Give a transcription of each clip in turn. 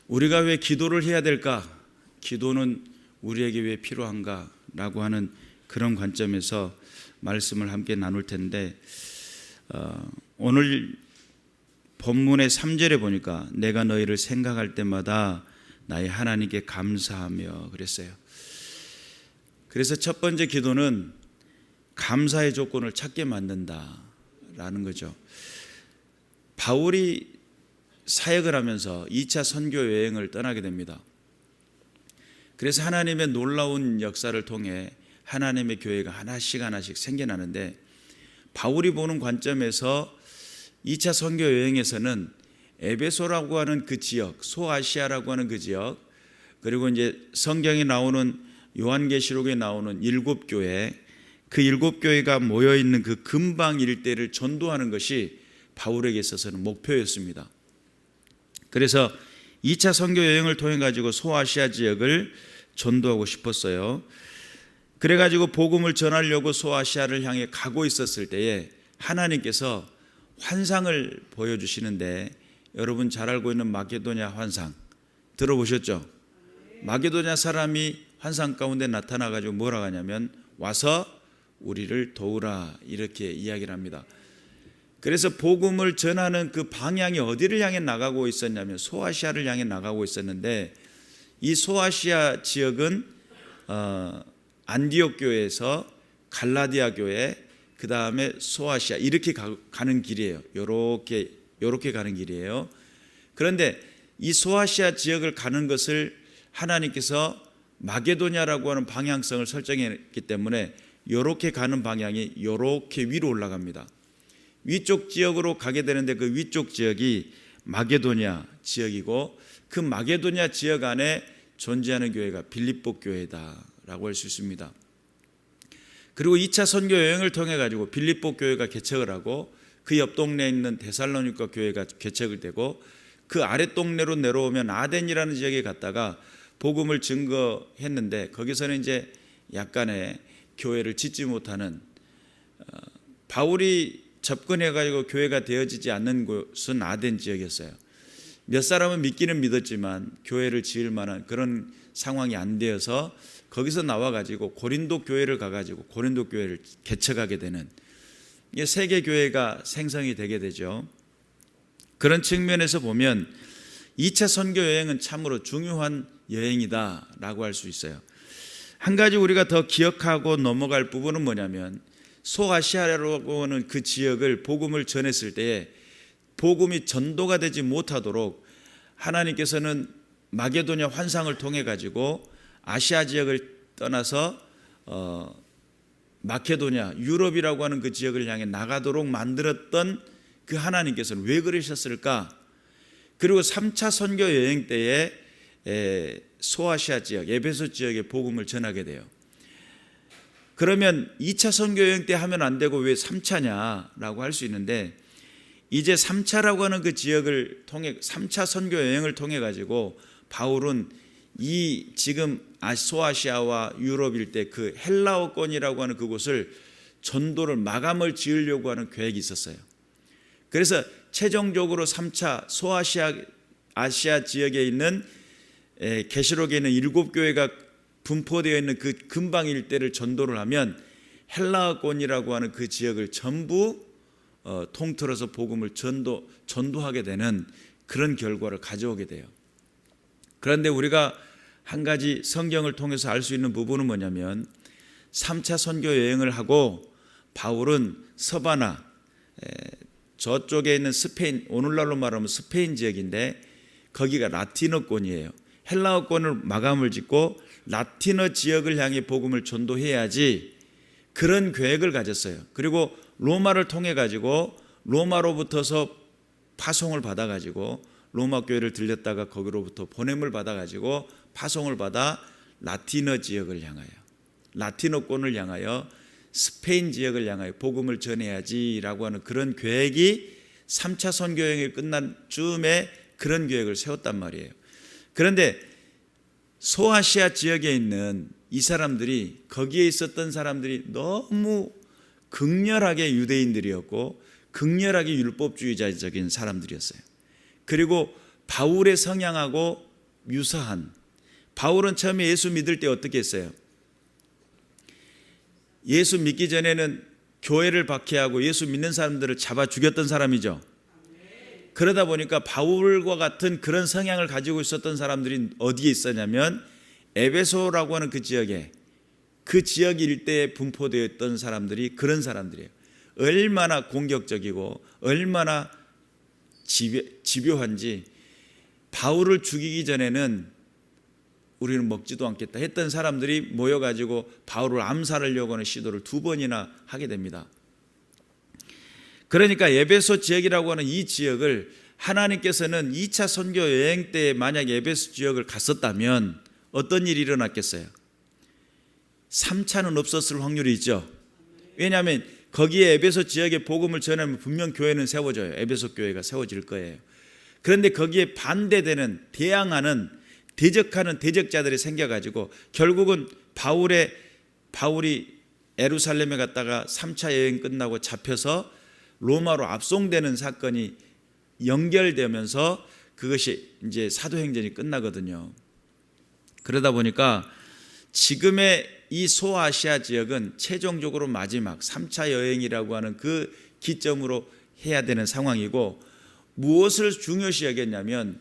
우리가 왜 기도를 해야 될까? 기도는 우리에게 왜 필요한가? 라고 하는 그런 관점에서 말씀을 함께 나눌 텐데, 오늘 본문의 3절에 보니까 내가 너희를 생각할 때마다 나의 하나님께 감사하며 그랬어요. 그래서 첫 번째 기도는 감사의 조건을 찾게 만든다라는 거죠. 바울이 사역을 하면서 2차 선교 여행을 떠나게 됩니다. 그래서 하나님의 놀라운 역사를 통해 하나님의 교회가 하나씩 생겨나는데, 바울이 보는 관점에서 2차 선교 여행에서는 에베소라고 하는 그 지역, 소아시아라고 하는 그 지역, 그리고 이제 성경에 나오는 요한계시록에 나오는 7교회, 그 7교회가 모여 있는 그 근방 일대를 전도하는 것이 바울에게 있어서는 목표였습니다. 그래서 2차 선교 여행을 통해 가지고 소아시아 지역을 전도하고 싶었어요. 그래 가지고 복음을 전하려고 소아시아를 향해 가고 있었을 때에 하나님께서 환상을 보여주시는데, 여러분 잘 알고 있는 마게도냐 환상 들어보셨죠? 마게도냐 사람이 환상 가운데 나타나 가지고 뭐라고 하냐면 와서 우리를 도우라, 이렇게 이야기를 합니다. 그래서 복음을 전하는 그 방향이 어디를 향해 나가고 있었냐면 소아시아를 향해 나가고 있었는데, 이 소아시아 지역은 안디옥 교회에서 갈라디아 교회, 그 다음에 소아시아, 이렇게 가는 길이에요. 요렇게 가는 길이에요. 그런데 이 소아시아 지역을 가는 것을 하나님께서 마게도냐라고 하는 방향성을 설정했기 때문에 요렇게 가는 방향이 요렇게 위로 올라갑니다. 위쪽 지역으로 가게 되는데, 그 위쪽 지역이 마게도냐 지역이고, 그 마게도냐 지역 안에 존재하는 교회가 빌립보 교회다라고 할 수 있습니다. 그리고 2차 선교 여행을 통해 가지고 빌립보 교회가 개척을 하고, 그 옆 동네에 있는 데살로니가 교회가 개척을 되고, 그 아랫 동네로 내려오면 아덴이라는 지역에 갔다가 복음을 증거했는데, 거기서는 이제 약간의 교회를 짓지 못하는, 바울이 접근해 가지고 교회가 되어지지 않는 곳은 아덴 지역이었어요. 몇 사람은 믿기는 믿었지만 교회를 지을 만한 그런 상황이 안 되어서 거기서 나와 가지고 고린도 교회를 가 가지고 고린도 교회를 개척하게 되는, 이게 세계 교회가 생성이 되게 되죠. 그런 측면에서 보면 2차 선교 여행은 참으로 중요한 여행이다라고 할 수 있어요. 한 가지 우리가 더 기억하고 넘어갈 부분은 뭐냐면, 소아시아라고 하는 그 지역을 복음을 전했을 때에 복음이 전도가 되지 못하도록 하나님께서는 마게도냐 환상을 통해 가지고 아시아 지역을 떠나서 마케도냐, 유럽이라고 하는 그 지역을 향해 나가도록 만들었던 그 하나님께서는 왜 그러셨을까? 그리고 3차 선교 여행 때에 소아시아 지역, 에베소 지역에 복음을 전하게 돼요. 그러면 2차 선교 여행 때 하면 안 되고 왜 3차냐라고 할 수 있는데, 이제 3차라고 하는 그 지역을 통해 3차 선교 여행을 통해 가지고 바울은 이 지금 소아시아와 유럽 일대 그 헬라어권이라고 하는 그곳을 전도를 마감을 지으려고 하는 계획이 있었어요. 그래서 최종적으로 3차 아시아 지역에 있는 계시록에 있는 7교회가 분포되어 있는 그 근방 일대를 전도를 하면 헬라어권이라고 하는 그 지역을 전부 통틀어서 복음을 전도하게 되는 그런 결과를 가져오게 돼요. 그런데 우리가 한 가지 성경을 통해서 알 수 있는 부분은 뭐냐면, 3차 선교 여행을 하고 바울은 서바나, 저쪽에 있는 스페인, 오늘날로 말하면 스페인 지역인데 거기가 라틴어권이에요. 헬라어권을 마감을 짓고 라틴어 지역을 향해 복음을 전도해야지, 그런 계획을 가졌어요. 그리고 로마를 통해 가지고 로마로부터서 파송을 받아 가지고 로마 교회를 들렸다가 거기로부터 보냄을 받아 가지고 파송을 받아 라틴어 지역을 향하여, 라틴어권을 향하여, 스페인 지역을 향하여 복음을 전해야지라고 하는 그런 계획이 3차 선교 여행이 끝난 즈음에 그런 계획을 세웠단 말이에요. 그런데 소아시아 지역에 있는 이 사람들이, 거기에 있었던 사람들이 너무 극렬하게 유대인들이었고 극렬하게 율법주의자적인 사람들이었어요. 그리고 바울의 성향하고 유사한, 바울은 처음에 예수 믿을 때 어떻게 했어요? 예수 믿기 전에는 교회를 박해하고 예수 믿는 사람들을 잡아 죽였던 사람이죠. 그러다 보니까 바울과 같은 그런 성향을 가지고 있었던 사람들이 어디에 있었냐면 에베소라고 하는 그 지역에, 그 지역 일대에 분포되어 있던 사람들이 그런 사람들이에요. 얼마나 공격적이고 얼마나 집요한지, 바울을 죽이기 전에는 우리는 먹지도 않겠다 했던 사람들이 모여가지고 바울을 암살하려고 하는 시도를 2번이나 하게 됩니다. 그러니까 에베소 지역이라고 하는 이 지역을 하나님께서는 2차 선교 여행 때 만약 에베소 지역을 갔었다면 어떤 일이 일어났겠어요? 3차는 없었을 확률이 있죠. 왜냐하면 거기에 에베소 지역에 복음을 전하면 분명 교회는 세워져요. 에베소 교회가 세워질 거예요. 그런데 거기에 반대되는, 대항하는, 대적하는 대적자들이 생겨가지고 결국은 바울이 예루살렘에 갔다가 3차 여행 끝나고 잡혀서 로마로 압송되는 사건이 연결되면서 그것이 이제 사도행전이 끝나거든요. 그러다 보니까 지금의 이 소아시아 지역은 최종적으로 마지막 3차 여행이라고 하는 그 기점으로 해야 되는 상황이고, 무엇을 중요시 여겼냐면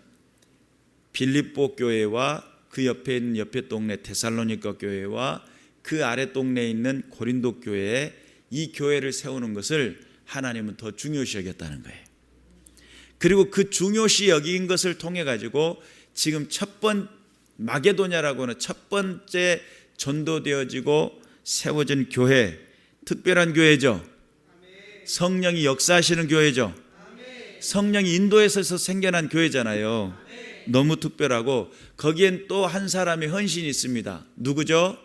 빌립보 교회와 그 옆에 있는 옆에 동네 데살로니가 교회와 그 아래 동네에 있는 고린도 교회에 이 교회를 세우는 것을 하나님은 더 중요시 여겼다는 거예요. 그리고 그 중요시 여긴 것을 통해 가지고 지금 마게도냐라고 하는 첫 번째 전도되어지고 세워진 교회, 특별한 교회죠. 성령이 역사하시는 교회죠. 성령이 인도에서 생겨난 교회잖아요. 너무 특별하고 거기엔 또 한 사람의 헌신이 있습니다. 누구죠?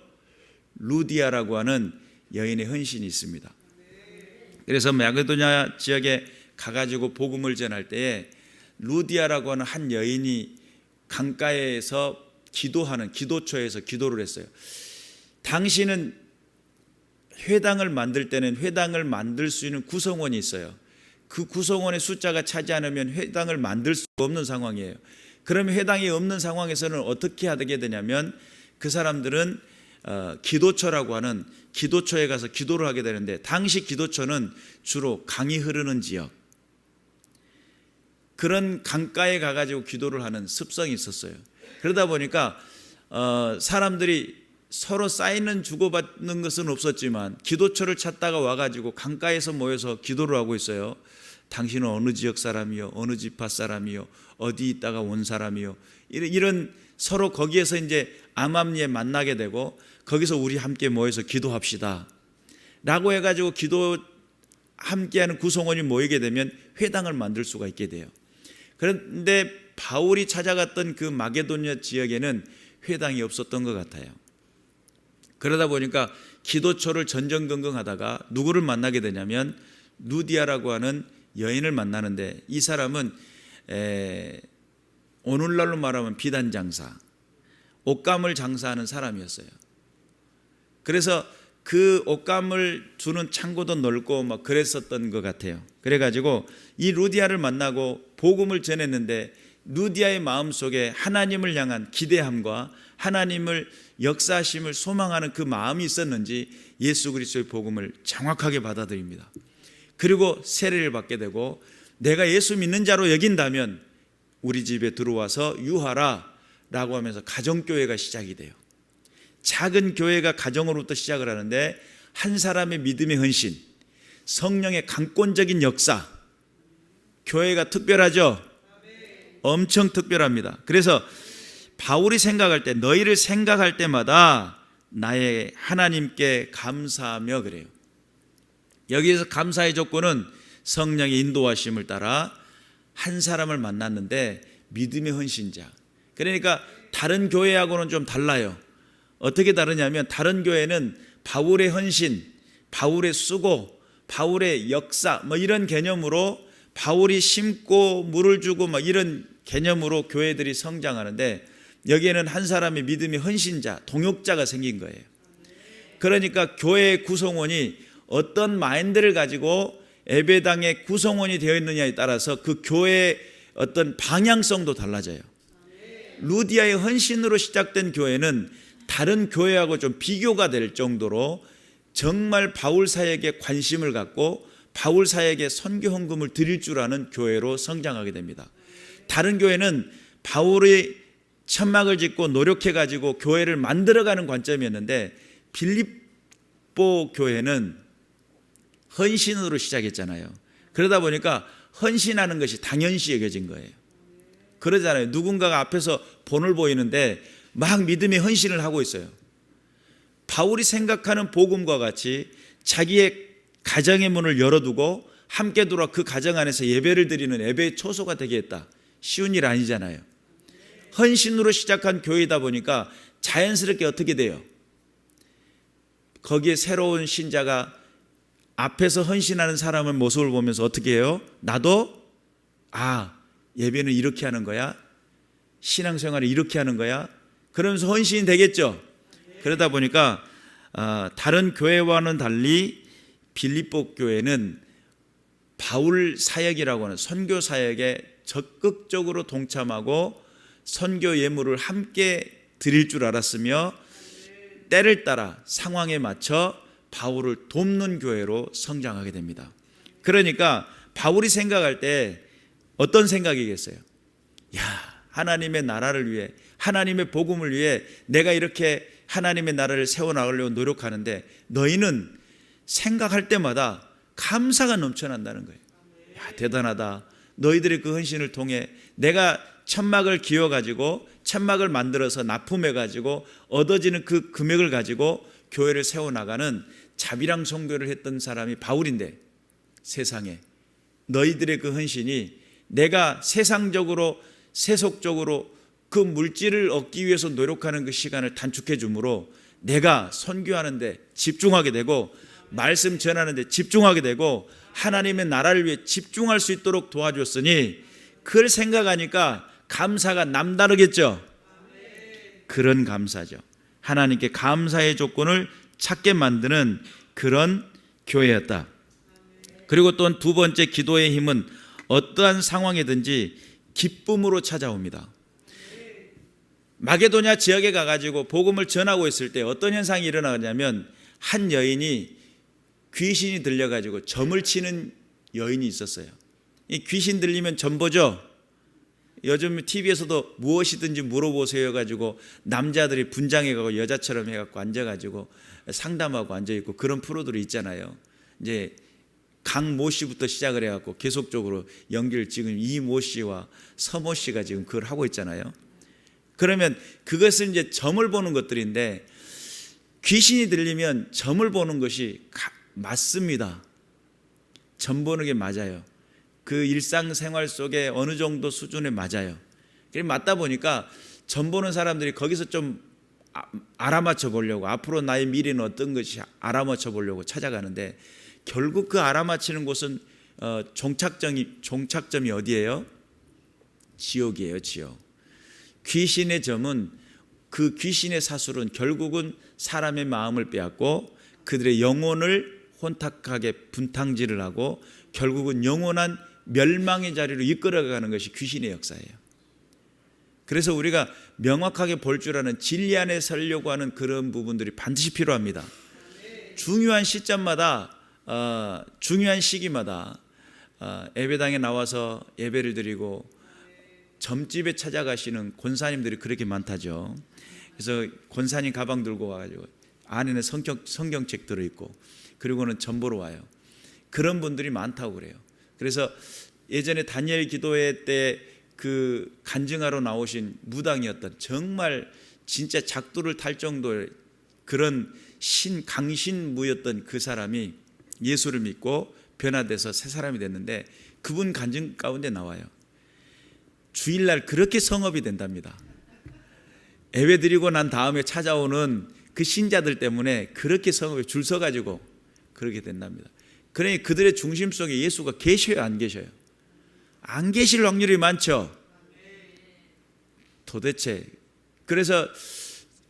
루디아라고 하는 여인의 헌신이 있습니다. 그래서 마게도냐 지역에 가가지고 복음을 전할 때에 루디아라고 하는 한 여인이 강가에서 기도하는 기도처에서 기도를 했어요. 당신은 회당을 만들 때는 회당을 만들 수 있는 구성원이 있어요. 그 구성원의 숫자가 차지 않으면 회당을 만들 수 없는 상황이에요. 그러면 회당이 없는 상황에서는 어떻게 하게 되냐면 그 사람들은 기도처라고 하는 기도처에 가서 기도를 하게 되는데, 당시 기도처는 주로 강이 흐르는 지역, 그런 강가에 가가지고 기도를 하는 습성이 있었어요. 그러다 보니까 사람들이 서로 사인은 주고받는 것은 없었지만 기도처를 찾다가 와가지고 강가에서 모여서 기도를 하고 있어요. 당신은 어느 지역 사람이요, 어느 지파 사람이요, 어디 있다가 온 사람이요, 이런 서로 거기에서 이제 암암리에 만나게 되고, 거기서 우리 함께 모여서 기도합시다 라고 해가지고 기도 함께하는 구성원이 모이게 되면 회당을 만들 수가 있게 돼요. 그런데 바울이 찾아갔던 그 마게도냐 지역에는 회당이 없었던 것 같아요. 그러다 보니까 기도처를 전전긍긍하다가 누구를 만나게 되냐면 루디아라고 하는 여인을 만나는데, 이 사람은 오늘날로 말하면 비단 장사, 옷감을 장사하는 사람이었어요. 그래서 그 옷감을 주는 창고도 넓고 막 그랬었던 것 같아요. 그래가지고 이 루디아를 만나고 복음을 전했는데, 루디아의 마음속에 하나님을 향한 기대함과 하나님을 역사하심을 소망하는 그 마음이 있었는지 예수 그리스도의 복음을 정확하게 받아들입니다. 그리고 세례를 받게 되고, 내가 예수 믿는 자로 여긴다면 우리 집에 들어와서 유하라 라고 하면서 가정교회가 시작이 돼요. 작은 교회가 가정으로부터 시작을 하는데, 한 사람의 믿음의 헌신, 성령의 강권적인 역사, 교회가 특별하죠. 엄청 특별합니다. 그래서 바울이 생각할 때, 너희를 생각할 때마다 나의 하나님께 감사하며, 그래요. 여기에서 감사의 조건은 성령의 인도하심을 따라 한 사람을 만났는데 믿음의 헌신자. 그러니까 다른 교회하고는 좀 달라요. 어떻게 다르냐면, 다른 교회는 바울의 헌신, 바울의 수고, 바울의 역사 이런 개념으로, 바울이 심고 물을 주고 이런 개념으로 교회들이 성장하는데, 여기에는 한 사람의 믿음의 헌신자, 동역자가 생긴 거예요. 그러니까 교회의 구성원이 어떤 마인드를 가지고 예배당의 구성원이 되어 있느냐에 따라서 그 교회의 어떤 방향성도 달라져요. 루디아의 헌신으로 시작된 교회는 다른 교회하고 좀 비교가 될 정도로 정말 바울 사역에 관심을 갖고 바울 사역에 선교 헌금을 드릴 줄 아는 교회로 성장하게 됩니다. 다른 교회는 바울이 천막을 짓고 노력해 가지고 교회를 만들어가는 관점이었는데 빌립보 교회는 헌신으로 시작했잖아요. 그러다 보니까 헌신하는 것이 당연시 여겨진 거예요. 그러잖아요. 누군가가 앞에서 본을 보이는데 막 믿음의 헌신을 하고 있어요. 바울이 생각하는 복음과 같이 자기의 가정의 문을 열어두고 함께 들어와 그 가정 안에서 예배를 드리는 예배의 초소가 되게 했다. 쉬운 일 아니잖아요. 헌신으로 시작한 교회이다 보니까 자연스럽게 어떻게 돼요? 거기에 새로운 신자가 앞에서 헌신하는 사람의 모습을 보면서 어떻게 해요? 나도 예배는 이렇게 하는 거야? 신앙생활을 이렇게 하는 거야? 그러면서 헌신이 되겠죠. 그러다 보니까 다른 교회와는 달리 빌립보 교회는 바울 사역이라고 하는 선교 사역에 적극적으로 동참하고 선교 예물을 함께 드릴 줄 알았으며 때를 따라 상황에 맞춰 바울을 돕는 교회로 성장하게 됩니다. 그러니까 바울이 생각할 때 어떤 생각이겠어요? 하나님의 나라를 위해, 하나님의 복음을 위해 내가 이렇게 하나님의 나라를 세워나가려고 노력하는데 너희는 생각할 때마다 감사가 넘쳐난다는 거예요. 대단하다. 너희들의 그 헌신을 통해 내가 천막을 기어가지고 천막을 만들어서 납품해가지고 얻어지는 그 금액을 가지고 교회를 세워나가는 자비랑 선교를 했던 사람이 바울인데, 세상에 너희들의 그 헌신이 내가 세상적으로 세속적으로 그 물질을 얻기 위해서 노력하는 그 시간을 단축해 주므로 내가 선교하는 데 집중하게 되고 말씀 전하는 데 집중하게 되고 하나님의 나라를 위해 집중할 수 있도록 도와줬으니 그걸 생각하니까 감사가 남다르겠죠. 그런 감사죠. 하나님께 감사의 조건을 찾게 만드는 그런 교회였다. 그리고 또 두 번째, 기도의 힘은 어떠한 상황이든지 기쁨으로 찾아옵니다. 마게도냐 지역에 가가지고 복음을 전하고 있을 때 어떤 현상이 일어나냐면 한 여인이 귀신이 들려가지고 점을 치는 여인이 있었어요. 이 귀신 들리면 점 보죠. 요즘 TV에서도 무엇이든지 물어보세요 가지고 남자들이 분장해가고 여자처럼 해갖고 앉아가지고 상담하고 앉아있고 그런 프로들이 있잖아요. 이제 강모 씨부터 시작을 해갖고 계속적으로 연기를 지금 이모 씨와 서모 씨가 지금 그걸 하고 있잖아요. 그러면 그것은 이제 점을 보는 것들인데 귀신이 들리면 점을 보는 것이 맞습니다. 점 보는 게 맞아요. 그 일상생활 속에 어느 정도 수준에 맞아요. 그래 맞다 보니까 점 보는 사람들이 거기서 좀 알아맞혀 보려고, 앞으로 나의 미래는 어떤 것이 알아맞혀 보려고 찾아가는데 결국 그 알아맞히는 곳은 종착점이 어디예요? 지옥이에요, 지옥. 귀신의 점은, 그 귀신의 사술은 결국은 사람의 마음을 빼앗고 그들의 영혼을 혼탁하게 분탕질을 하고 결국은 영원한 멸망의 자리로 이끌어가는 것이 귀신의 역사예요. 그래서 우리가 명확하게 볼 줄 아는 진리 안에 서려고 하는 그런 부분들이 반드시 필요합니다. 중요한 시점마다 중요한 시기마다 예배당에 나와서 예배를 드리고 점집에 찾아가시는 권사님들이 그렇게 많다죠. 그래서 권사님 가방 들고 와가지고 안에는 성경책 들어있고 그리고는 점 보러 와요. 그런 분들이 많다고 그래요. 그래서 예전에 다니엘 기도회 때 그 간증하러 나오신 무당이었던, 정말 진짜 작두를 탈 정도의 그런 강신무였던 그 사람이 예수를 믿고 변화돼서 새 사람이 됐는데 그분 간증 가운데 나와요. 주일날 그렇게 성업이 된답니다. 예배 드리고 난 다음에 찾아오는 그 신자들 때문에 그렇게 성업에 줄 서가지고 그렇게 된답니다. 그러니 그들의 중심 속에 예수가 계셔요, 안 계셔요? 안 계실 확률이 많죠. 도대체 그래서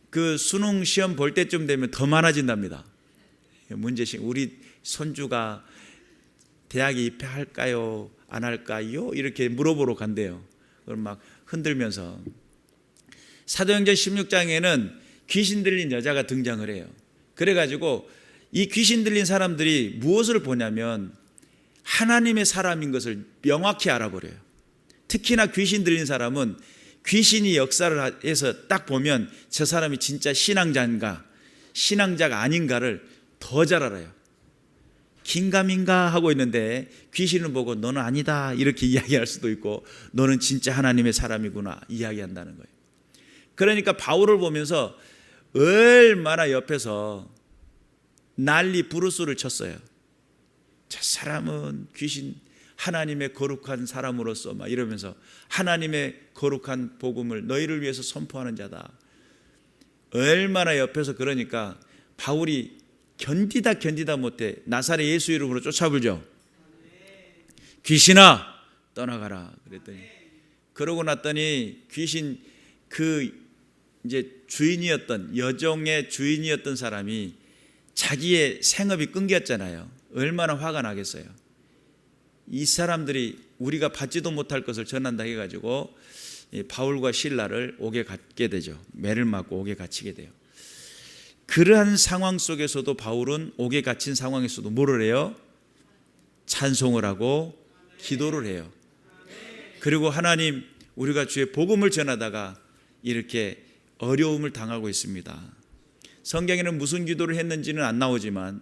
그 수능 시험 볼 때쯤 되면 더 많아진답니다. 문제식, 우리 손주가 대학에 입학할까요, 안 할까요? 이렇게 물어보러 간대요. 그럼 막 흔들면서 사도행전 16장에는 귀신 들린 여자가 등장을 해요. 그래가지고 이 귀신 들린 사람들이 무엇을 보냐면 하나님의 사람인 것을 명확히 알아버려요. 특히나 귀신 들린 사람은 귀신이 역사를 해서 딱 보면 저 사람이 진짜 신앙자인가 신앙자가 아닌가를 더 잘 알아요. 긴가민가 하고 있는데 귀신을 보고 너는 아니다 이렇게 이야기할 수도 있고 너는 진짜 하나님의 사람이구나 이야기한다는 거예요. 그러니까 바울을 보면서 얼마나 옆에서 난리 부르스를 쳤어요. 저 사람은 귀신 하나님의 거룩한 사람으로서 막 이러면서 하나님의 거룩한 복음을 너희를 위해서 선포하는 자다. 얼마나 옆에서 그러니까 바울이 견디다 못해 나사렛 예수 이름으로 쫓아불죠. 귀신아 떠나가라 그랬더니 그러고 났더니 귀신 그 이제 주인이었던 여종의 주인이었던 사람이 자기의 생업이 끊겼잖아요. 얼마나 화가 나겠어요. 이 사람들이 우리가 받지도 못할 것을 전한다 해가지고 바울과 실라를 옥에 갇게 되죠. 매를 맞고 옥에 갇히게 돼요. 그러한 상황 속에서도 바울은 옥에 갇힌 상황에서도 뭐를 해요? 찬송을 하고 기도를 해요. 그리고 하나님 우리가 주의 복음을 전하다가 이렇게 어려움을 당하고 있습니다. 성경에는 무슨 기도를 했는지는 안 나오지만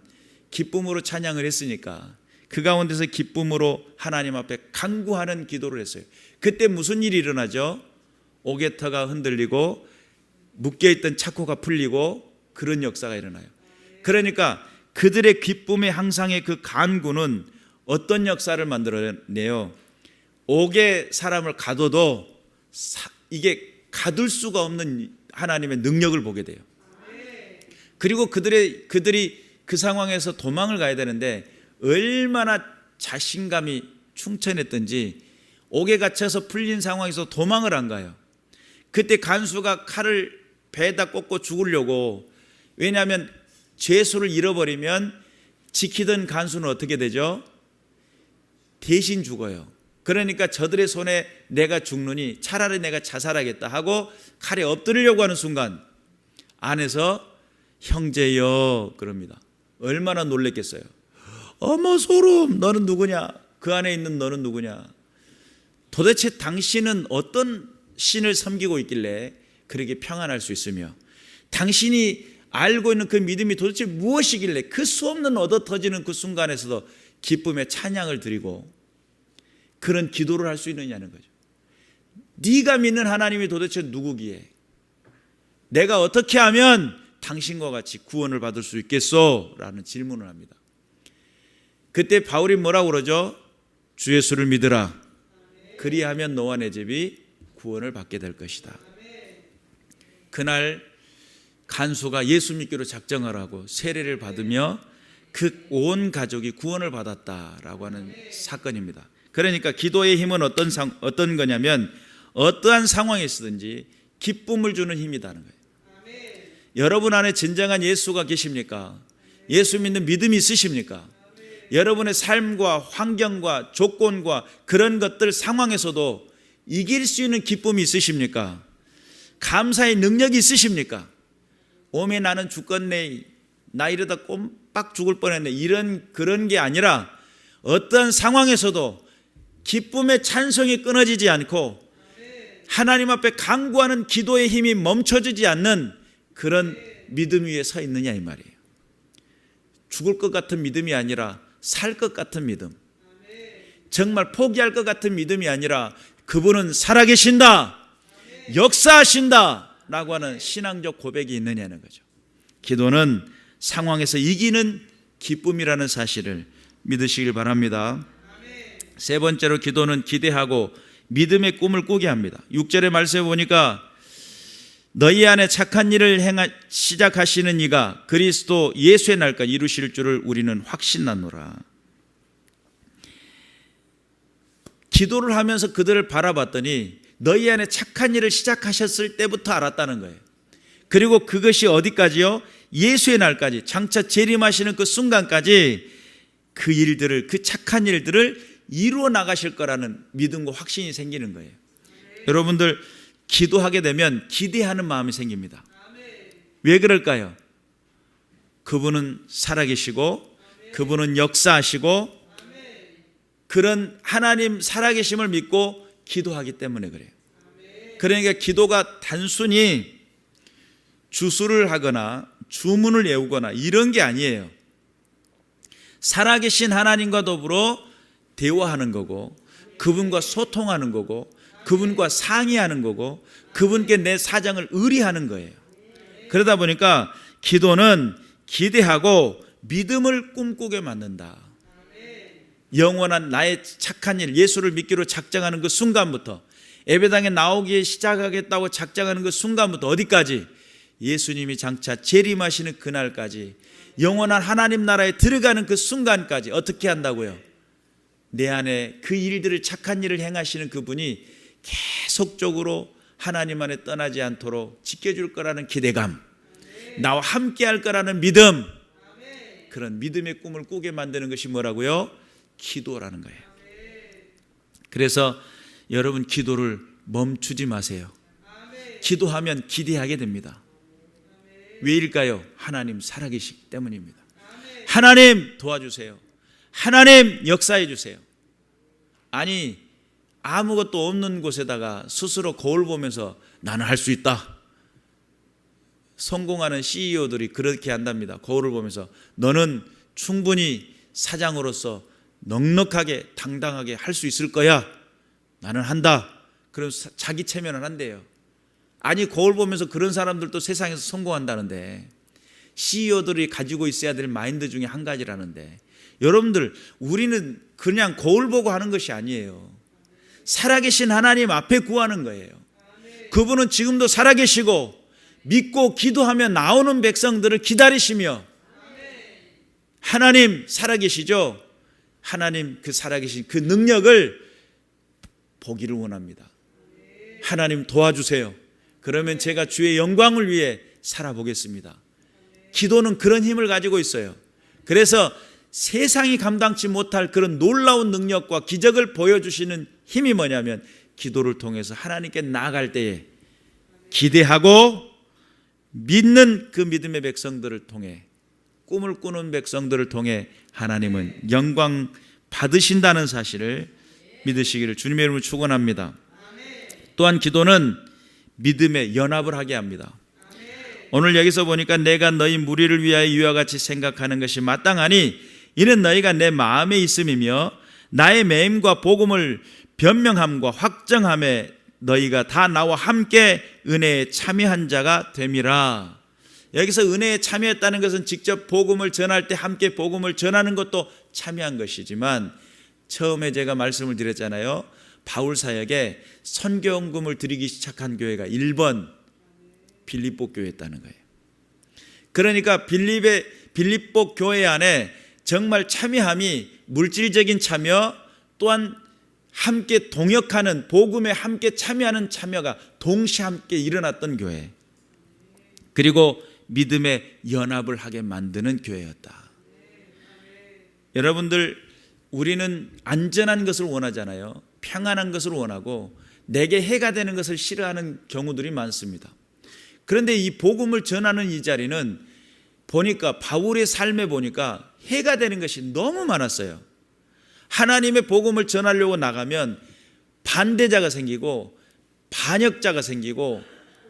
기쁨으로 찬양을 했으니까 그 가운데서 기쁨으로 하나님 앞에 간구하는 기도를 했어요. 그때 무슨 일이 일어나죠? 옥의 터가 흔들리고 묶여있던 착고가 풀리고 그런 역사가 일어나요. 그러니까 그들의 기쁨의 항상의 그 간구는 어떤 역사를 만들어내요? 옥에 사람을 가둬도 이게 가둘 수가 없는 하나님의 능력을 보게 돼요. 그리고 그들이 그 상황에서 도망을 가야 되는데 얼마나 자신감이 충천했던지 옥에 갇혀서 풀린 상황에서 도망을 안 가요. 그때 간수가 칼을 배에다 꽂고 죽으려고, 왜냐하면 죄수를 잃어버리면 지키던 간수는 어떻게 되죠? 대신 죽어요. 그러니까 저들의 손에 내가 죽느니 차라리 내가 자살하겠다 하고 칼에 엎드리려고 하는 순간 안에서 형제여 그럽니다. 얼마나 놀랬겠어요. 어머 소름, 너는 누구냐? 그 안에 있는 너는 누구냐? 도대체 당신은 어떤 신을 섬기고 있길래 그렇게 평안할 수 있으며 당신이 알고 있는 그 믿음이 도대체 무엇이길래 그 수없는 얻어 터지는 그 순간에서도 기쁨의 찬양을 드리고 그런 기도를 할 수 있느냐는 거죠. 네가 믿는 하나님이 도대체 누구기에 내가 어떻게 하면 당신과 같이 구원을 받을 수 있겠소? 라는 질문을 합니다. 그때 바울이 뭐라고 그러죠? 주 예수를 믿으라. 그리하면 너와 내 집이 구원을 받게 될 것이다. 그날 간수가 예수 믿기로 작정을 하고 세례를 받으며 그 온 가족이 구원을 받았다라고 하는 사건입니다. 그러니까 기도의 힘은 어떤 거냐면 어떠한 상황에 있든지 기쁨을 주는 힘이라는 거예요. 여러분 안에 진정한 예수가 계십니까? 예수 믿는 믿음이 있으십니까? 여러분의 삶과 환경과 조건과 그런 것들 상황에서도 이길 수 있는 기쁨이 있으십니까? 감사의 능력이 있으십니까? 오메 나는 죽겠네, 나 이러다 꼼빡 죽을 뻔했네, 그런 게 아니라 어떤 상황에서도 기쁨의 찬송이 끊어지지 않고 하나님 앞에 간구하는 기도의 힘이 멈춰지지 않는 그런 믿음 위에 서 있느냐 이 말이에요. 죽을 것 같은 믿음이 아니라 살 것 같은 믿음, 정말 포기할 것 같은 믿음이 아니라 그분은 살아계신다, 역사하신다 라고 하는 신앙적 고백이 있느냐는 거죠. 기도는 상황에서 이기는 기쁨이라는 사실을 믿으시길 바랍니다. 세 번째로 기도는 기대하고 믿음의 꿈을 꾸게 합니다. 6절의 말씀에 보니까 너희 안에 착한 일을 시작하시는 이가 그리스도 예수의 날까지 이루실 줄을 우리는 확신하노라. 기도를 하면서 그들을 바라봤더니 너희 안에 착한 일을 시작하셨을 때부터 알았다는 거예요. 그리고 그것이 어디까지요? 예수의 날까지, 장차 재림하시는 그 순간까지 그 일들을, 그 착한 일들을 이루어 나가실 거라는 믿음과 확신이 생기는 거예요. 여러분들 기도하게 되면 기대하는 마음이 생깁니다. 왜 그럴까요? 그분은 살아계시고 그분은 역사하시고 그런 하나님 살아계심을 믿고 기도하기 때문에 그래요. 그러니까 기도가 단순히 주술을 하거나 주문을 외우거나 이런 게 아니에요. 살아계신 하나님과 더불어 대화하는 거고 그분과 소통하는 거고 그분과 상의하는 거고 그분께 내 사정을 의뢰하는 거예요. 그러다 보니까 기도는 기대하고 믿음을 꿈꾸게 만든다. 영원한 나의 착한 일, 예수를 믿기로 작정하는 그 순간부터 예배당에 나오기 시작하겠다고 작정하는 그 순간부터 어디까지? 예수님이 장차 재림하시는 그날까지 영원한 하나님 나라에 들어가는 그 순간까지 어떻게 한다고요? 내 안에 그 일들을 착한 일을 행하시는 그분이 계속적으로 하나님 안에 떠나지 않도록 지켜줄 거라는 기대감, 나와 함께 할 거라는 믿음, 그런 믿음의 꿈을 꾸게 만드는 것이 뭐라고요? 기도라는 거예요. 그래서 여러분 기도를 멈추지 마세요. 기도하면 기대하게 됩니다. 왜일까요? 하나님 살아계시기 때문입니다. 하나님 도와주세요. 하나님 역사해 주세요. 아니 아무것도 없는 곳에다가 스스로 거울 보면서 나는 할 수 있다. 성공하는 CEO들이 그렇게 한답니다. 거울을 보면서 너는 충분히 사장으로서 넉넉하게 당당하게 할 수 있을 거야. 나는 한다. 그럼 자기 체면을 한대요. 아니 거울 보면서 그런 사람들도 세상에서 성공한다는데 CEO들이 가지고 있어야 될 마인드 중에 한 가지라는데 여러분들 우리는 그냥 거울 보고 하는 것이 아니에요. 살아계신 하나님 앞에 구하는 거예요. 그분은 지금도 살아계시고 믿고 기도하며 나오는 백성들을 기다리시며 하나님 살아계시죠? 하나님 그 살아계신 그 능력을 보기를 원합니다. 하나님 도와주세요. 그러면 제가 주의 영광을 위해 살아보겠습니다. 기도는 그런 힘을 가지고 있어요. 그래서 세상이 감당치 못할 그런 놀라운 능력과 기적을 보여주시는 힘이 뭐냐면 기도를 통해서 하나님께 나아갈 때에 기대하고 믿는 그 믿음의 백성들을 통해 꿈을 꾸는 백성들을 통해 하나님은 영광 받으신다는 사실을 믿으시기를 주님의 이름으로 축원합니다. 또한 기도는 믿음의 연합을 하게 합니다. 오늘 여기서 보니까 내가 너희 무리를 위하여 이와 같이 생각하는 것이 마땅하니 이는 너희가 내 마음에 있음이며 나의 매임과 복음을 변명함과 확정함에 너희가 다 나와 함께 은혜에 참여한 자가 됨이라. 여기서 은혜에 참여했다는 것은 직접 복음을 전할 때 함께 복음을 전하는 것도 참여한 것이지만 처음에 제가 말씀을 드렸잖아요. 바울 사역에 선교헌금을 드리기 시작한 교회가 1번 빌립보 교회였다는 거예요. 그러니까 빌립보 교회 안에 정말 참여함이 물질적인 참여 또한 함께 동역하는 복음에 함께 참여하는 참여가 동시에 함께 일어났던 교회, 그리고 믿음의 연합을 하게 만드는 교회였다. 여러분들 우리는 안전한 것을 원하잖아요. 평안한 것을 원하고 내게 해가 되는 것을 싫어하는 경우들이 많습니다. 그런데 이 복음을 전하는 이 자리는 보니까 바울의 삶에 보니까 해가 되는 것이 너무 많았어요. 하나님의 복음을 전하려고 나가면 반대자가 생기고 반역자가 생기고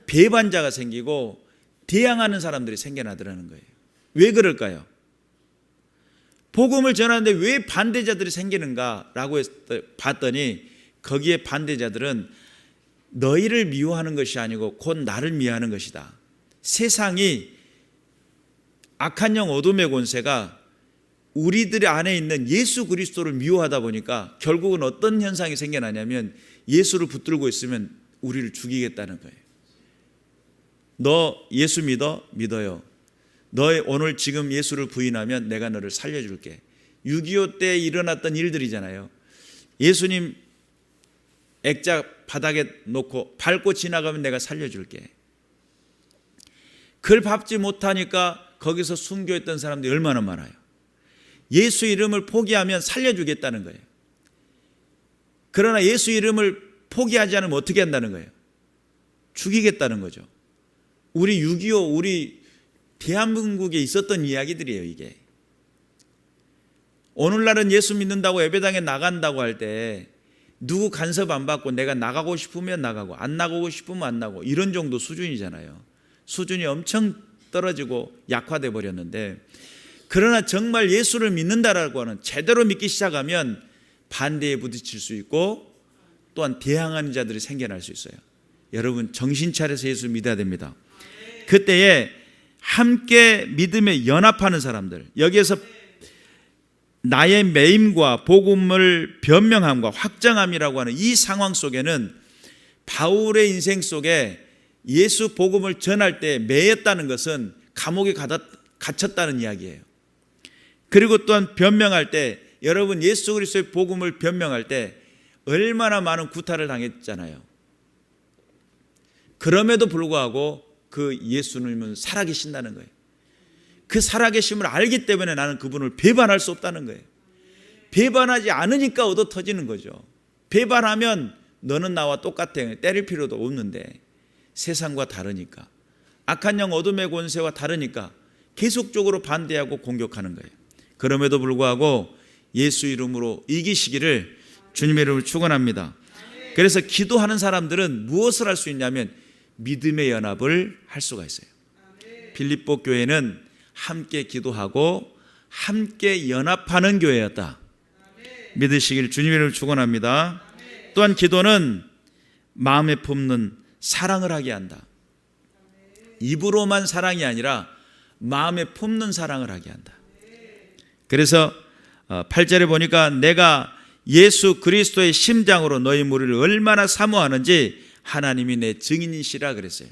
배반자가 생기고 대항하는 사람들이 생겨나더라는 거예요. 왜 그럴까요? 복음을 전하는데 왜 반대자들이 생기는가라고 봤더니 거기에 반대자들은 너희를 미워하는 것이 아니고 곧 나를 미워하는 것이다. 세상이 악한 영 어둠의 권세가 우리들 안에 있는 예수 그리스도를 미워하다 보니까 결국은 어떤 현상이 생겨나냐면 예수를 붙들고 있으면 우리를 죽이겠다는 거예요. 너 예수 믿어요. 너 오늘 지금 예수를 부인하면 내가 너를 살려줄게. 6.25 때 일어났던 일들이잖아요. 예수님 액자 바닥에 놓고 밟고 지나가면 내가 살려줄게. 그걸 밟지 못하니까 거기서 순교했던 사람들이 얼마나 많아요. 예수 이름을 포기하면 살려주겠다는 거예요. 그러나 예수 이름을 포기하지 않으면 어떻게 한다는 거예요? 죽이겠다는 거죠. 우리 6.25 우리 대한민국에 있었던 이야기들이에요. 이게 오늘날은 예수 믿는다고 예배당에 나간다고 할 때 누구 간섭 안 받고 내가 나가고 싶으면 나가고 안 나가고 싶으면 안 나가고 이런 정도 수준이잖아요. 수준이 엄청 떨어지고 약화돼 버렸는데, 그러나 정말 예수를 믿는다라고 하는, 제대로 믿기 시작하면 반대에 부딪힐 수 있고 또한 대항하는 자들이 생겨날 수 있어요. 여러분 정신 차려서 예수 믿어야 됩니다. 그때에 함께 믿음에 연합하는 사람들, 여기에서 나의 매임과 복음을 변명함과 확정함이라고 하는 이 상황 속에는 바울의 인생 속에 예수 복음을 전할 때 매였다는 것은 감옥에 갇혔다는 이야기예요. 그리고 또한 변명할 때, 여러분 예수 그리스도의 복음을 변명할 때 얼마나 많은 구타를 당했잖아요. 그럼에도 불구하고 그 예수님은 살아계신다는 거예요. 그 살아계심을 알기 때문에 나는 그분을 배반할 수 없다는 거예요. 배반하지 않으니까 얻어 터지는 거죠. 배반하면 너는 나와 똑같아, 때릴 필요도 없는데 세상과 다르니까, 악한 영 어둠의 권세와 다르니까 계속적으로 반대하고 공격하는 거예요. 그럼에도 불구하고 예수 이름으로 이기시기를 주님의 이름으로 축원합니다. 그래서 기도하는 사람들은 무엇을 할 수 있냐면 믿음의 연합을 할 수가 있어요. 빌립보 교회는 함께 기도하고 함께 연합하는 교회였다. 믿으시길 주님의 이름으로 축원합니다. 또한 기도는 마음에 품는 사랑을 하게 한다. 입으로만 사랑이 아니라 마음에 품는 사랑을 하게 한다. 그래서 8절에 보니까 내가 예수 그리스도의 심장으로 너희 무리를 얼마나 사모하는지 하나님이 내 증인이시라 그랬어요.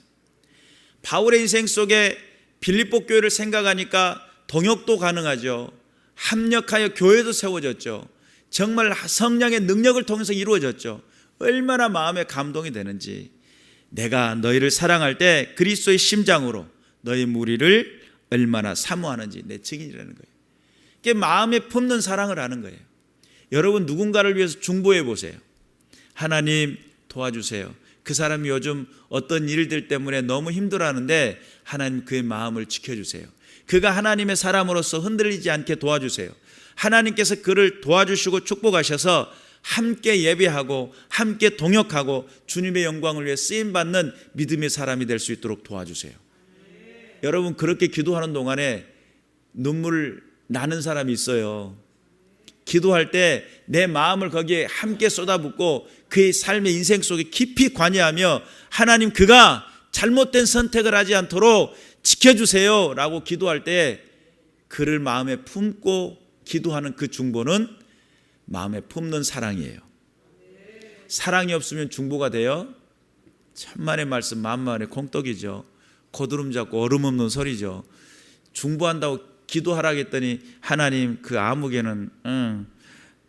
바울의 인생 속에 빌립보 교회를 생각하니까 동역도 가능하죠. 합력하여 교회도 세워졌죠. 정말 성령의 능력을 통해서 이루어졌죠. 얼마나 마음에 감동이 되는지, 내가 너희를 사랑할 때 그리스도의 심장으로 너희 무리를 얼마나 사모하는지 내 증인이라는 거예요. 그게 마음에 품는 사랑을 하는 거예요. 여러분 누군가를 위해서 중보해 보세요. 하나님 도와주세요. 그 사람이 요즘 어떤 일들 때문에 너무 힘들어하는데 하나님 그의 마음을 지켜주세요. 그가 하나님의 사람으로서 흔들리지 않게 도와주세요. 하나님께서 그를 도와주시고 축복하셔서 함께 예배하고 함께 동역하고 주님의 영광을 위해 쓰임받는 믿음의 사람이 될 수 있도록 도와주세요. 여러분 그렇게 기도하는 동안에 눈물 나는 사람이 있어요. 기도할 때 내 마음을 거기에 함께 쏟아붓고 그의 삶의 인생 속에 깊이 관여하며 하나님 그가 잘못된 선택을 하지 않도록 지켜주세요 라고 기도할 때 그를 마음에 품고 기도하는 그 중보는 마음에 품는 사랑이에요. 사랑이 없으면 중보가 돼요? 천만의 말씀 만만의 콩떡이죠. 고드름 잡고 얼음 없는 소리죠. 중보한다고 기도하라고 했더니 하나님 그 아무개는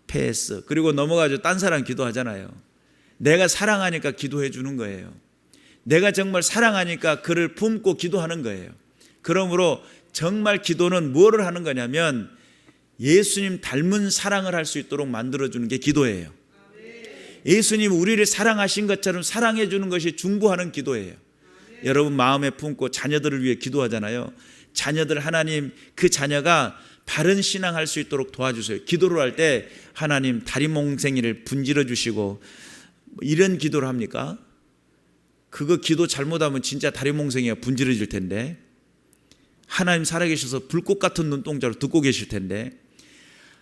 패스, 그리고 넘어가죠. 딴 사람 기도하잖아요. 내가 사랑하니까 기도해 주는 거예요. 내가 정말 사랑하니까 그를 품고 기도하는 거예요. 그러므로 정말 기도는 뭐를 하는 거냐면 예수님 닮은 사랑을 할 수 있도록 만들어주는 게 기도예요. 예수님 우리를 사랑하신 것처럼 사랑해 주는 것이 중보하는 기도예요. 여러분 마음에 품고 자녀들을 위해 기도하잖아요. 자녀들 하나님 그 자녀가 바른 신앙할 수 있도록 도와주세요. 기도를 할 때 하나님 다리몽생이를 분질러 주시고 이런 기도를 합니까? 그거 기도 잘못하면 진짜 다리몽생이가 분질러질 텐데, 하나님 살아계셔서 불꽃 같은 눈동자로 듣고 계실 텐데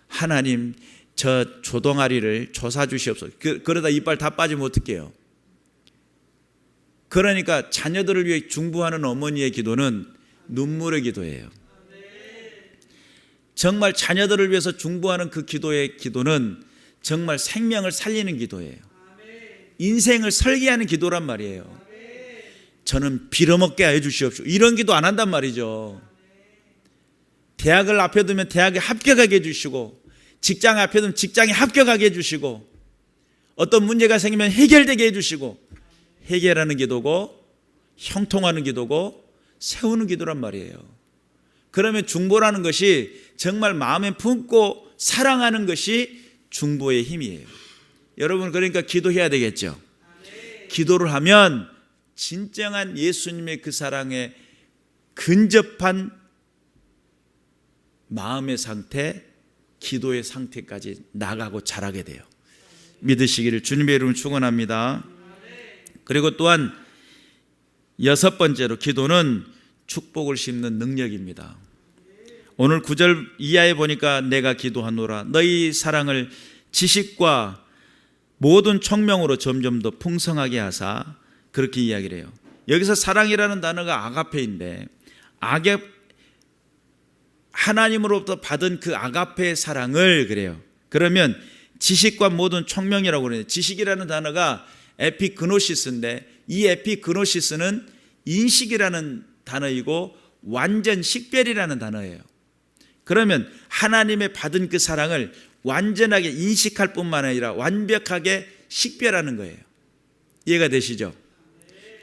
하나님 저 조동아리를 조사 주시옵소서. 그러다 이빨 다 빠지면 어떡해요? 그러니까 자녀들을 위해 중보하는 어머니의 기도는 눈물의 기도예요. 정말 자녀들을 위해서 중보하는 그 기도의 기도는 정말 생명을 살리는 기도예요. 인생을 설계하는 기도란 말이에요. 저는 빌어먹게 하여 주시옵소서. 이런 기도 안 한단 말이죠. 대학을 앞에 두면 대학에 합격하게 해주시고, 직장 앞에 두면 직장에 합격하게 해주시고, 어떤 문제가 생기면 해결되게 해주시고, 해결하는 기도고 형통하는 기도고 세우는 기도란 말이에요. 그러면 중보라는 것이 정말 마음에 품고 사랑하는 것이 중보의 힘이에요. 여러분 그러니까 기도해야 되겠죠. 기도를 하면 진정한 예수님의 그 사랑에 근접한 마음의 상태, 기도의 상태까지 나가고 자라게 돼요. 믿으시기를 주님의 이름으로 축원합니다. 그리고 또한 여섯 번째로 기도는 축복을 심는 능력입니다. 오늘 9절 이하에 보니까 내가 기도하노라 너희 사랑을 지식과 모든 총명으로 점점 더 풍성하게 하사, 그렇게 이야기를 해요. 여기서 사랑이라는 단어가 아가페인데, 하나님으로부터 받은 그 아가페의 사랑을 그래요. 그러면 지식과 모든 총명이라고 그래요. 지식이라는 단어가 에피그노시스인데, 이 에피그노시스는 인식이라는 단어이고 완전 식별이라는 단어예요. 그러면 하나님의 받은 그 사랑을 완전하게 인식할 뿐만 아니라 완벽하게 식별하는 거예요. 이해가 되시죠?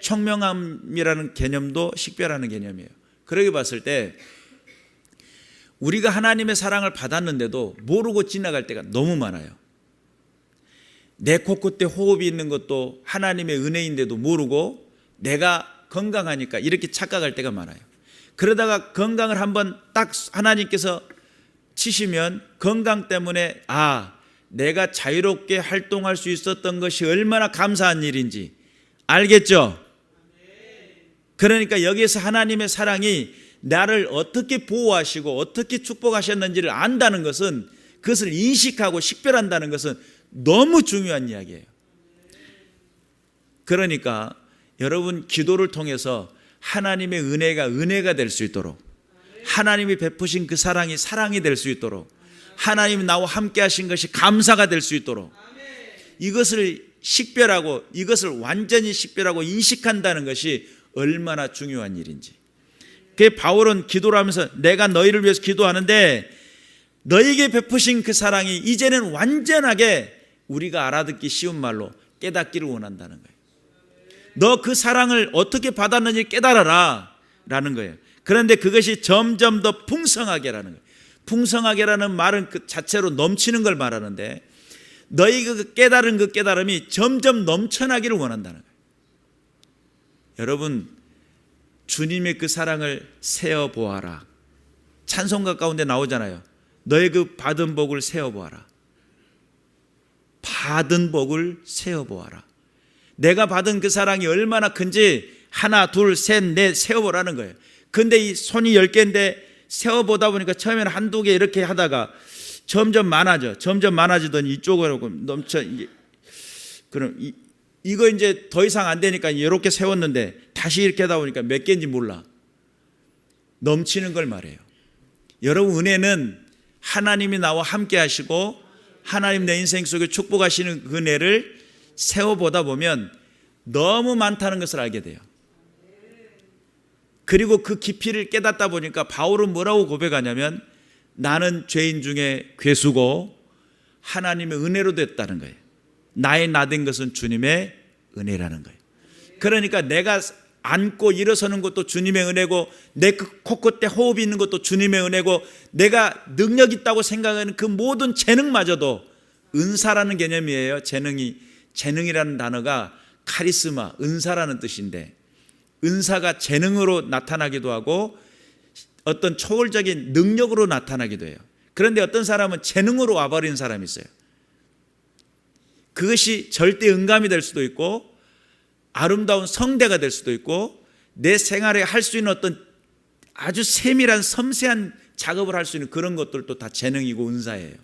총명함이라는 개념도 식별하는 개념이에요. 그렇게 봤을 때 우리가 하나님의 사랑을 받았는데도 모르고 지나갈 때가 너무 많아요. 내 코끝에 호흡이 있는 것도 하나님의 은혜인데도 모르고 내가 건강하니까 이렇게 착각할 때가 많아요. 그러다가 건강을 한번 딱 하나님께서 치시면 건강 때문에 내가 자유롭게 활동할 수 있었던 것이 얼마나 감사한 일인지 알겠죠? 그러니까 여기에서 하나님의 사랑이 나를 어떻게 보호하시고 어떻게 축복하셨는지를 안다는 것은, 그것을 인식하고 식별한다는 것은 너무 중요한 이야기예요. 그러니까 여러분 기도를 통해서 하나님의 은혜가 될 수 있도록, 하나님이 베푸신 그 사랑이 사랑이 될 수 있도록, 하나님이 나와 함께 하신 것이 감사가 될 수 있도록, 이것을 식별하고 이것을 완전히 식별하고 인식한다는 것이 얼마나 중요한 일인지. 그 바울은 기도를 하면서 내가 너희를 위해서 기도하는데 너희에게 베푸신 그 사랑이 이제는 완전하게 우리가 알아듣기 쉬운 말로 깨닫기를 원한다는 거예요. 너 그 사랑을 어떻게 받았는지 깨달아라 라는 거예요. 그런데 그것이 점점 더 풍성하게라는 거예요. 풍성하게라는 말은 그 자체로 넘치는 걸 말하는데, 너희가 그 깨달은 그 깨달음이 점점 넘쳐나기를 원한다는 거예요. 여러분, 주님의 그 사랑을 세어보아라. 찬송가 가운데 나오잖아요. 너의 그 받은 복을 세어보아라. 받은 복을 세어보아라. 내가 받은 그 사랑이 얼마나 큰지 하나, 둘, 셋, 넷 세어보라는 거예요. 근데 이 손이 10개인데 세어보다 보니까 처음에는 한두 개 이렇게 하다가 점점 많아지더니 이쪽으로 넘쳐. 그럼 이거 이제 더 이상 안 되니까 이렇게 세웠는데 다시 이렇게 하다 보니까 몇 개인지 몰라. 넘치는 걸 말해요. 여러분, 은혜는 하나님이 나와 함께 하시고 하나님 내 인생 속에 축복하시는 그 은혜를 세워보다 보면 너무 많다는 것을 알게 돼요. 그리고 그 깊이를 깨닫다 보니까 바울은 뭐라고 고백하냐면, 나는 죄인 중에 괴수고 하나님의 은혜로 됐다는 거예요. 나의 나된 것은 주님의 은혜라는 거예요. 그러니까 내가 앉고 일어서는 것도 주님의 은혜고, 내 코끝에 호흡이 있는 것도 주님의 은혜고, 내가 능력 있다고 생각하는 그 모든 재능마저도 은사라는 개념이에요. 재능이라는 단어가 카리스마, 은사라는 뜻인데, 은사가 재능으로 나타나기도 하고 어떤 초월적인 능력으로 나타나기도 해요. 그런데 어떤 사람은 재능으로 와버린 사람이 있어요. 그것이 절대 음감이 될 수도 있고 아름다운 성대가 될 수도 있고 내 생활에 할 수 있는 어떤 아주 세밀한 섬세한 작업을 할 수 있는 그런 것들도 다 재능이고 은사예요.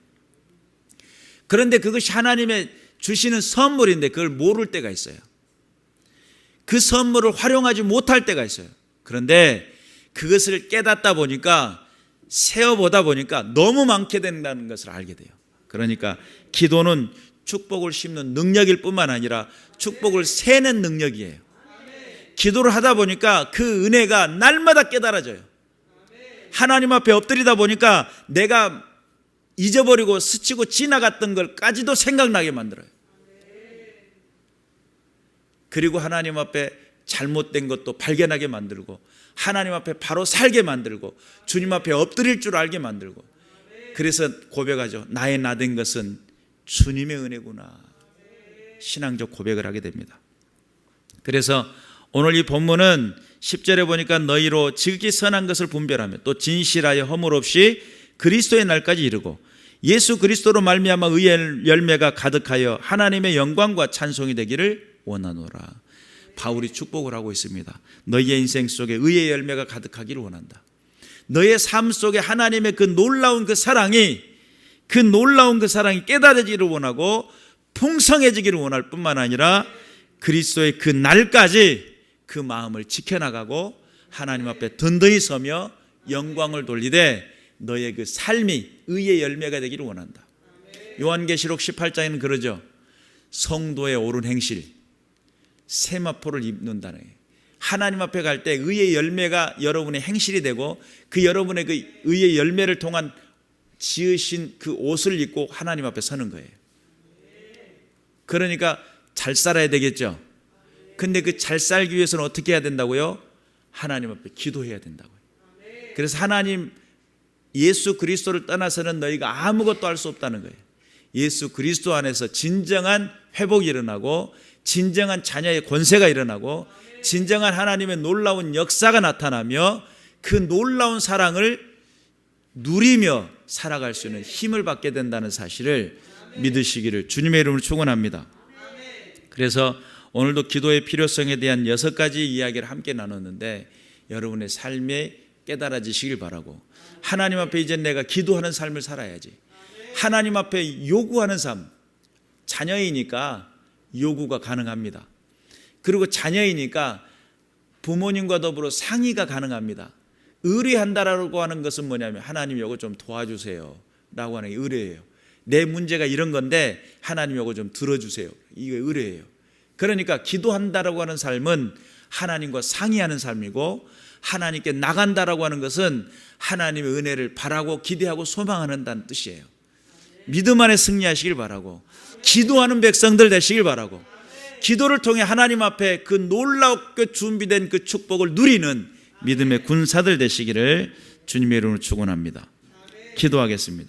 그런데 그것이 하나님의 주시는 선물인데 그걸 모를 때가 있어요. 그 선물을 활용하지 못할 때가 있어요. 그런데 그것을 깨닫다 보니까, 세어보다 보니까 너무 많게 된다는 것을 알게 돼요. 그러니까 기도는 축복을 심는 능력일 뿐만 아니라 축복을 세는 능력이에요. 기도를 하다 보니까 그 은혜가 날마다 깨달아져요. 하나님 앞에 엎드리다 보니까 내가 잊어버리고 스치고 지나갔던 걸까지도 생각나게 만들어요. 그리고 하나님 앞에 잘못된 것도 발견하게 만들고, 하나님 앞에 바로 살게 만들고, 주님 앞에 엎드릴 줄 알게 만들고, 그래서 고백하죠. 나의 나된 것은 주님의 은혜구나. 신앙적 고백을 하게 됩니다. 그래서 오늘 이 본문은 10절에 보니까 너희로 지극히 선한 것을 분별하며 또 진실하여 허물 없이 그리스도의 날까지 이르고 예수 그리스도로 말미암아 의의 열매가 가득하여 하나님의 영광과 찬송이 되기를 원하노라. 바울이 축복을 하고 있습니다. 너희의 인생 속에 의의 열매가 가득하기를 원한다. 너의 삶 속에 하나님의 그 놀라운 그 사랑이 깨달아지기를 원하고 풍성해지기를 원할 뿐만 아니라 그리스도의 그 날까지 그 마음을 지켜나가고 하나님 앞에 든든히 서며 영광을 돌리되 너의 그 삶이 의의 열매가 되기를 원한다. 요한계시록 18장에는 그러죠. 성도의 옳은 행실, 세마포를 입는다는 거예요. 하나님 앞에 갈 때 의의 열매가 여러분의 행실이 되고 그 여러분의 그 의의 열매를 통한 지으신 그 옷을 입고 하나님 앞에 서는 거예요. 그러니까 잘 살아야 되겠죠. 근데 그 잘 살기 위해서는 어떻게 해야 된다고요? 하나님 앞에 기도해야 된다고요. 그래서 하나님 예수 그리스도를 떠나서는 너희가 아무것도 할 수 없다는 거예요. 예수 그리스도 안에서 진정한 회복이 일어나고 진정한 자녀의 권세가 일어나고 진정한 하나님의 놀라운 역사가 나타나며 그 놀라운 사랑을 누리며 살아갈 수 있는 힘을 받게 된다는 사실을 믿으시기를 주님의 이름으로 축원합니다. 그래서 오늘도 기도의 필요성에 대한 6가지 이야기를 함께 나눴는데 여러분의 삶에 깨달아지시길 바라고 하나님 앞에 이제 내가 기도하는 삶을 살아야지. 하나님 앞에 요구하는 삶, 자녀이니까 요구가 가능합니다. 그리고 자녀이니까 부모님과 더불어 상의가 가능합니다. 의뢰한다라고 하는 것은 뭐냐면 하나님 이거 좀 도와주세요 라고 하는 게 의뢰예요. 내 문제가 이런 건데 하나님 이거 좀 들어주세요. 이게 의뢰예요. 그러니까 기도한다라고 하는 삶은 하나님과 상의하는 삶이고 하나님께 나간다라고 하는 것은 하나님의 은혜를 바라고 기대하고 소망하는다는 뜻이에요. 믿음 안에 승리하시길 바라고 기도하는 백성들 되시길 바라고 기도를 통해 하나님 앞에 그 놀랍게 준비된 그 축복을 누리는 믿음의 군사들 되시기를 주님의 이름으로 축원합니다. 기도하겠습니다.